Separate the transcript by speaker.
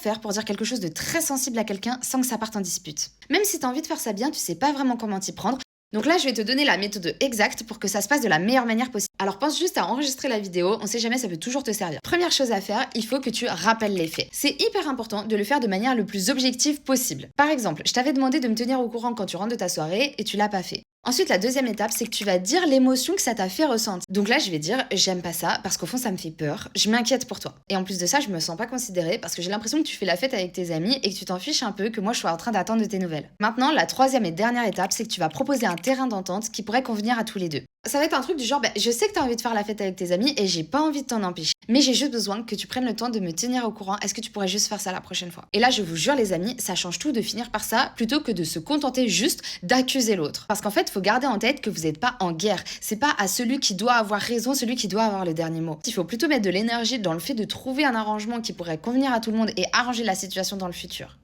Speaker 1: faire pour dire quelque chose de très sensible à quelqu'un sans que ça parte en dispute. Même si t'as envie de faire ça bien, tu sais pas vraiment comment t'y prendre. Donc là, je vais te donner la méthode exacte pour que ça se passe de la meilleure manière possible. Alors pense juste à enregistrer la vidéo, on sait jamais, ça peut toujours te servir. Première chose à faire, il faut que tu rappelles les faits. C'est hyper important de le faire de manière le plus objective possible. Par exemple, je t'avais demandé de me tenir au courant quand tu rentres de ta soirée et tu l'as pas fait. Ensuite, la deuxième étape, c'est que tu vas dire l'émotion que ça t'a fait ressentir. Donc là, je vais dire j'aime pas ça parce qu'au fond, ça me fait peur, je m'inquiète pour toi. Et en plus de ça, je me sens pas considérée parce que j'ai l'impression que tu fais la fête avec tes amis et que tu t'en fiches un peu que moi je sois en train d'attendre de tes nouvelles. Maintenant, la troisième et dernière étape, c'est que tu vas proposer un terrain d'entente qui pourrait convenir à tous les deux. Ça va être un truc du genre, je sais que t'as envie de faire la fête avec tes amis et j'ai pas envie de t'en empêcher. Mais j'ai juste besoin que tu prennes le temps de me tenir au courant. Est-ce que tu pourrais juste faire ça la prochaine fois? Et là, je vous jure, les amis, ça change tout de finir par ça plutôt que de se contenter juste d'accuser l'autre. Parce qu'en fait, faut garder en tête que vous n'êtes pas en guerre. C'est pas à celui qui doit avoir raison, celui qui doit avoir le dernier mot. Il faut plutôt mettre de l'énergie dans le fait de trouver un arrangement qui pourrait convenir à tout le monde et arranger la situation dans le futur.